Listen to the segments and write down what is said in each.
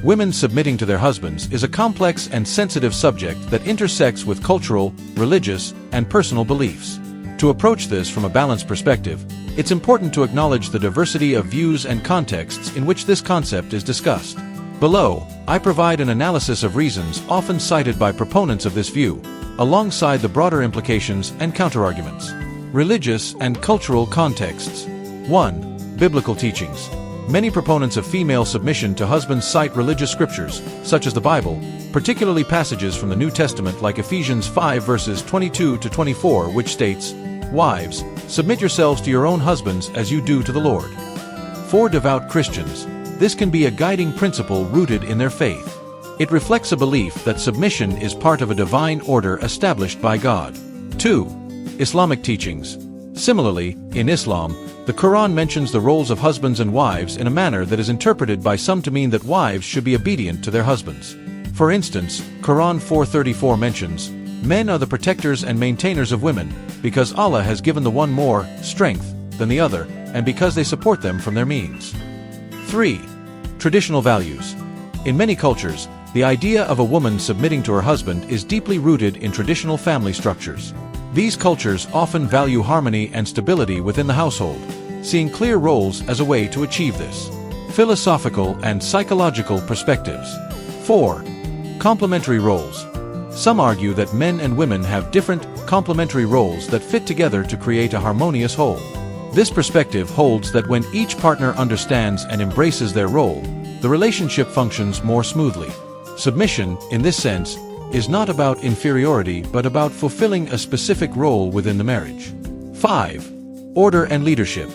women submitting to their husbands is a complex and sensitive subject that intersects with cultural, religious, and personal beliefs. To approach this from a balanced perspective, it's important to acknowledge the diversity of views and contexts in which this concept is discussed. Below, I provide an analysis of reasons often cited by proponents of this view, alongside the broader implications and counterarguments. Religious and cultural contexts. 1. Biblical teachings. Many proponents of female submission to husbands cite religious scriptures, such as the Bible, particularly passages from the New Testament like Ephesians 5 verses 22 to 24, which states, "Wives, submit yourselves to your own husbands as you do to the Lord." For devout Christians, this can be a guiding principle rooted in their faith. It reflects a belief that submission is part of a divine order established by God. 2. Islamic teachings. Similarly, in Islam, the Quran mentions the roles of husbands and wives in a manner that is interpreted by some to mean that wives should be obedient to their husbands. For instance, Quran 4:34 mentions, "Men are the protectors and maintainers of women, because Allah has given the one more strength than the other, and because they support them from their means." 3. Traditional values. In many cultures, the idea of a woman submitting to her husband is deeply rooted in traditional family structures. These cultures often value harmony and stability within the household, seeing clear roles as a way to achieve this. Philosophical and psychological perspectives. 4. Complementary roles. Some argue that men and women have different, complementary roles that fit together to create a harmonious whole. This perspective holds that when each partner understands and embraces their role, the relationship functions more smoothly. Submission, in this sense, is not about inferiority but about fulfilling a specific role within the marriage. 5. Order and leadership.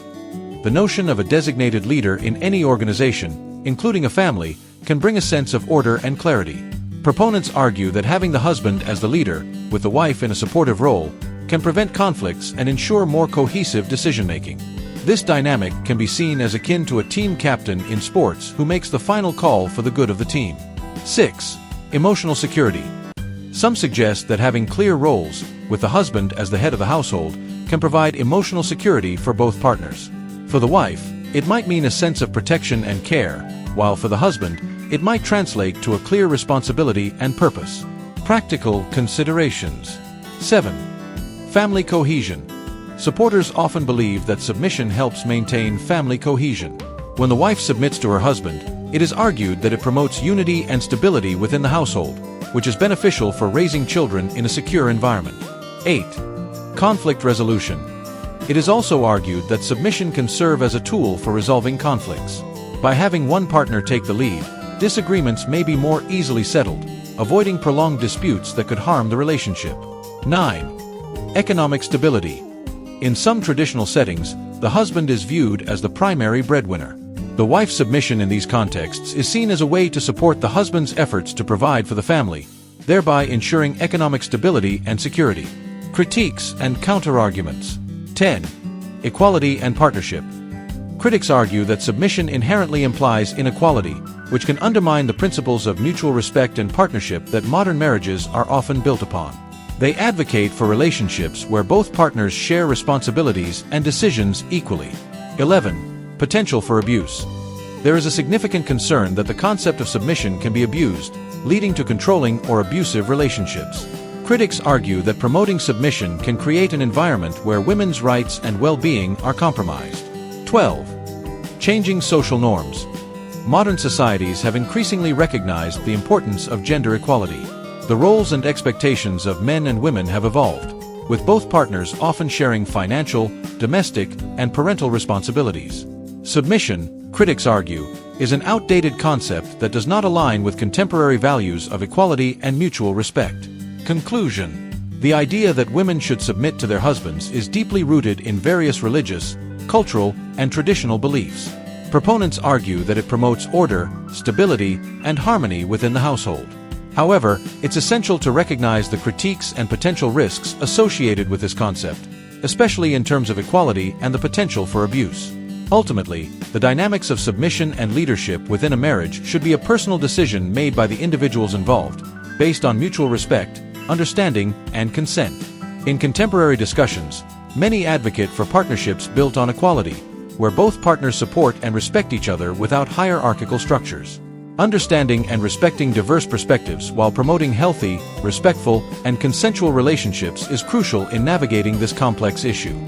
The notion of a designated leader in any organization, including a family, can bring a sense of order and clarity. Proponents argue that having the husband as the leader, with the wife in a supportive role, can prevent conflicts and ensure more cohesive decision-making. This dynamic can be seen as akin to a team captain in sports who makes the final call for the good of the team. 6. Emotional security. Some suggest that having clear roles, with the husband as the head of the household, can provide emotional security for both partners. For the wife, it might mean a sense of protection and care, while for the husband, it might translate to a clear responsibility and purpose. Practical considerations. 7. Family cohesion. Supporters often believe that submission helps maintain family cohesion. When the wife submits to her husband, it is argued that it promotes unity and stability within the household, which is beneficial for raising children in a secure environment. 8. Conflict resolution. It is also argued that submission can serve as a tool for resolving conflicts. By having one partner take the lead, disagreements may be more easily settled, avoiding prolonged disputes that could harm the relationship. 9. Economic stability. In some traditional settings, the husband is viewed as the primary breadwinner. The wife's submission in these contexts is seen as a way to support the husband's efforts to provide for the family, thereby ensuring economic stability and security. Critiques and counterarguments. 10. Equality and partnership. Critics argue that submission inherently implies inequality, which can undermine the principles of mutual respect and partnership that modern marriages are often built upon. They advocate for relationships where both partners share responsibilities and decisions equally. 11. Potential for abuse. There is a significant concern that the concept of submission can be abused, leading to controlling or abusive relationships. Critics argue that promoting submission can create an environment where women's rights and well-being are compromised. 12. Changing social norms. Modern societies have increasingly recognized the importance of gender equality. The roles and expectations of men and women have evolved, with both partners often sharing financial, domestic, and parental responsibilities. Submission, critics argue, is an outdated concept that does not align with contemporary values of equality and mutual respect. Conclusion. The idea that women should submit to their husbands is deeply rooted in various religious, cultural, and traditional beliefs. Proponents argue that it promotes order, stability, and harmony within the household. However, it's essential to recognize the critiques and potential risks associated with this concept, especially in terms of equality and the potential for abuse. Ultimately, the dynamics of submission and leadership within a marriage should be a personal decision made by the individuals involved, based on mutual respect, understanding, and consent. In contemporary discussions, many advocate for partnerships built on equality, where both partners support and respect each other without hierarchical structures. Understanding and respecting diverse perspectives while promoting healthy, respectful, and consensual relationships is crucial in navigating this complex issue.